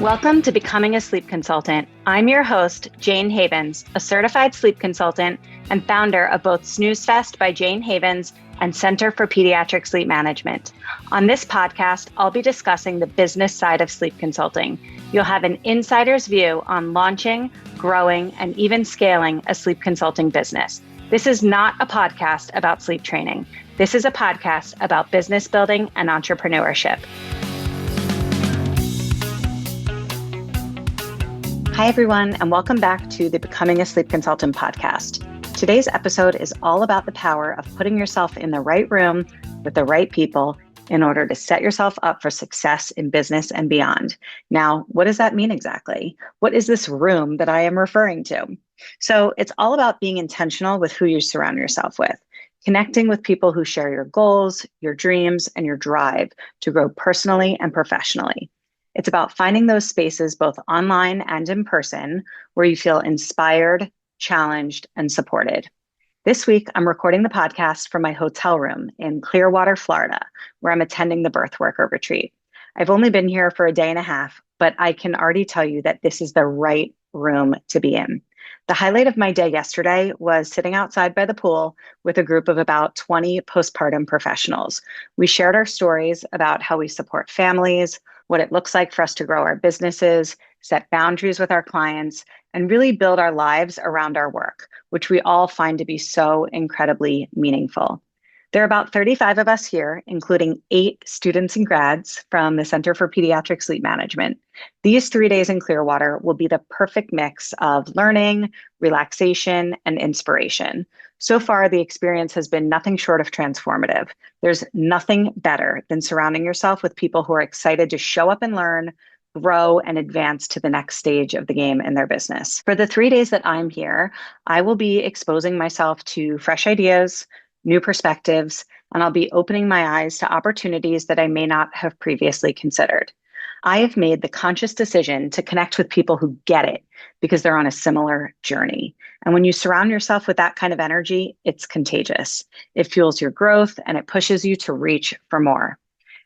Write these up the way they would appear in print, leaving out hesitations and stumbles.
Welcome to Becoming a Sleep Consultant. I'm your host, Jane Havens, a certified sleep consultant and founder of both Snooze Fest by Jane Havens and Center for Pediatric Sleep Management. On this podcast, I'll be discussing the business side of sleep consulting. You'll have an insider's view on launching, growing, and even scaling a sleep consulting business. This is not a podcast about sleep training. This is a podcast about business building and entrepreneurship. Hi, everyone, and welcome back to the Becoming a Sleep Consultant podcast. Today's episode is all about the power of putting yourself in the right room with the right people in order to set yourself up for success in business and beyond. Now, what does that mean exactly? What is this room that I am referring to? So it's all about being intentional with who you surround yourself with, connecting with people who share your goals, your dreams, and your drive to grow personally and professionally. It's about finding those spaces both online and in person where you feel inspired, challenged, and supported. This week, I'm recording the podcast from my hotel room in Clearwater, Florida, where I'm attending the Birthworker Retreat. I've only been here for a day and a half, but I can already tell you that this is the right room to be in. The highlight of my day yesterday was sitting outside by the pool with a group of about 20 postpartum professionals. We shared our stories about how we support families, what it looks like for us to grow our businesses, set boundaries with our clients, and really build our lives around our work, which we all find to be so incredibly meaningful. There are about 35 of us here, including 8 students and grads from the Center for Pediatric Sleep Management. These 3 days in Clearwater will be the perfect mix of learning, relaxation, and inspiration. So far, the experience has been nothing short of transformative. There's nothing better than surrounding yourself with people who are excited to show up and learn, grow, and advance to the next stage of the game in their business. For the 3 days that I'm here, I will be exposing myself to fresh ideas, new perspectives, and I'll be opening my eyes to opportunities that I may not have previously considered. I have made the conscious decision to connect with people who get it because they're on a similar journey. And when you surround yourself with that kind of energy, it's contagious. It fuels your growth and it pushes you to reach for more.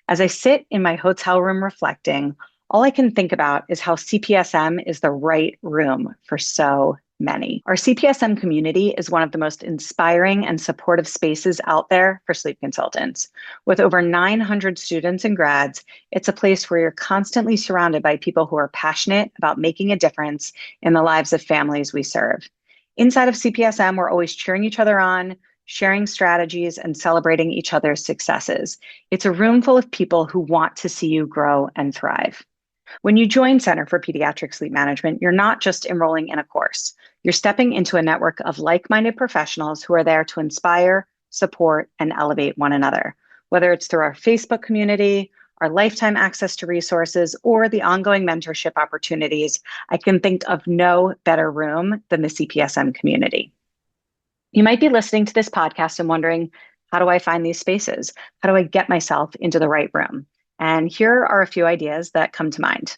As I sit in my hotel room reflecting, all I can think about is how CPSM is the right room for so many. Our CPSM community is one of the most inspiring and supportive spaces out there for sleep consultants. With over 900 students and grads, it's a place where you're constantly surrounded by people who are passionate about making a difference in the lives of families we serve. Inside of CPSM, we're always cheering each other on, sharing strategies, and celebrating each other's successes. It's a room full of people who want to see you grow and thrive. When you join Center for Pediatric Sleep Management, you're not just enrolling in a course. You're stepping into a network of like-minded professionals who are there to inspire, support, and elevate one another. Whether it's through our Facebook community, our lifetime access to resources, or the ongoing mentorship opportunities, I can think of no better room than the CPSM community. You might be listening to this podcast and wondering, how do I find these spaces? How do I get myself into the right room? And here are a few ideas that come to mind.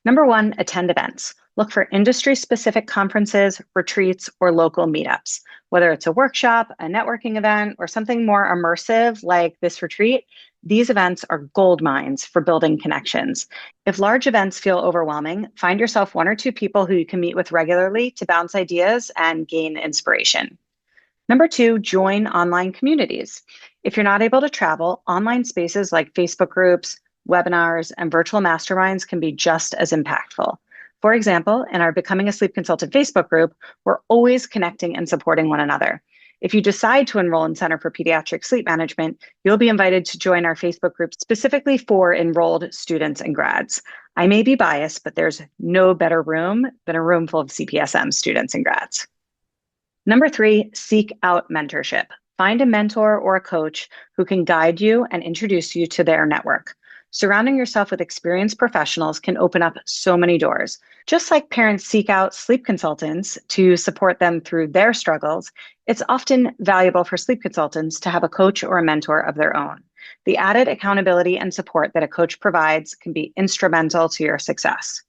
Number 1, attend events. Look for industry-specific conferences, retreats, or local meetups. Whether it's a workshop, a networking event, or something more immersive like this retreat, these events are gold mines for building connections. If large events feel overwhelming, find yourself 1 or 2 people who you can meet with regularly to bounce ideas and gain inspiration. Number 2, join online communities. If you're not able to travel, online spaces like Facebook groups, webinars, and virtual masterminds can be just as impactful. For example, in our Becoming a Sleep Consultant Facebook group, we're always connecting and supporting one another. If you decide to enroll in Center for Pediatric Sleep Management, you'll be invited to join our Facebook group specifically for enrolled students and grads. I may be biased, but there's no better room than a room full of CPSM students and grads. Number 3, seek out mentorship. Find a mentor or a coach who can guide you and introduce you to their network. Surrounding yourself with experienced professionals can open up so many doors. Just like parents seek out sleep consultants to support them through their struggles, it's often valuable for sleep consultants to have a coach or a mentor of their own. The added accountability and support that a coach provides can be instrumental to your success.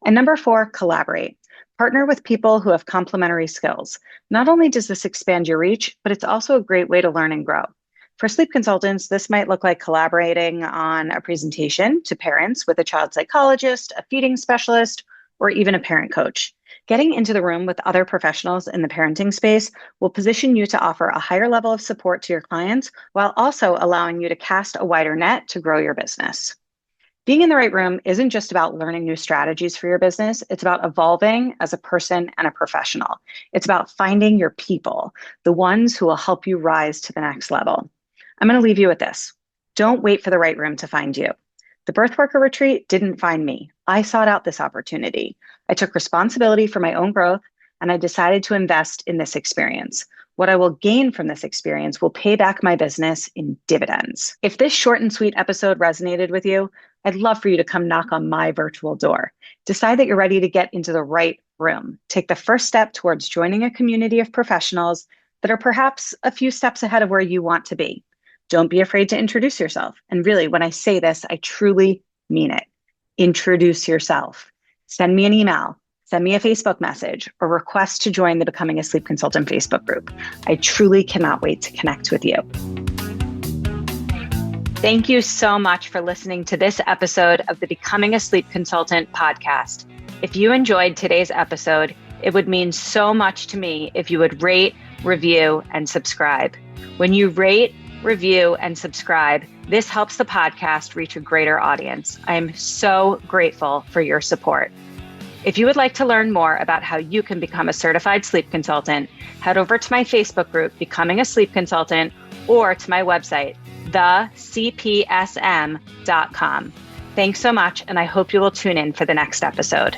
And number 4, collaborate. Partner with people who have complementary skills. Not only does this expand your reach, but it's also a great way to learn and grow. For sleep consultants, this might look like collaborating on a presentation to parents with a child psychologist, a feeding specialist, or even a parent coach. Getting into the room with other professionals in the parenting space will position you to offer a higher level of support to your clients while also allowing you to cast a wider net to grow your business. Being in the right room isn't just about learning new strategies for your business. It's about evolving as a person and a professional. It's about finding your people, the ones who will help you rise to the next level. I'm going to leave you with this. Don't wait for the right room to find you. The Birthworker Retreat didn't find me. I sought out this opportunity. I took responsibility for my own growth, and I decided to invest in this experience. What I will gain from this experience will pay back my business in dividends. If this short and sweet episode resonated with you, I'd love for you to come knock on my virtual door. Decide that you're ready to get into the right room. Take the first step towards joining a community of professionals that are perhaps a few steps ahead of where you want to be. Don't be afraid to introduce yourself. And really, when I say this, I truly mean it. Introduce yourself. Send me an email. Send me a Facebook message or request to join the Becoming a Sleep Consultant Facebook group. I truly cannot wait to connect with you. Thank you so much for listening to this episode of the Becoming a Sleep Consultant podcast. If you enjoyed today's episode, it would mean so much to me if you would rate, review, and subscribe. When you rate, review, and subscribe, this helps the podcast reach a greater audience. I am so grateful for your support. If you would like to learn more about how you can become a certified sleep consultant, head over to my Facebook group, Becoming a Sleep Consultant, or to my website, thecpsm.com. Thanks so much, and I hope you will tune in for the next episode.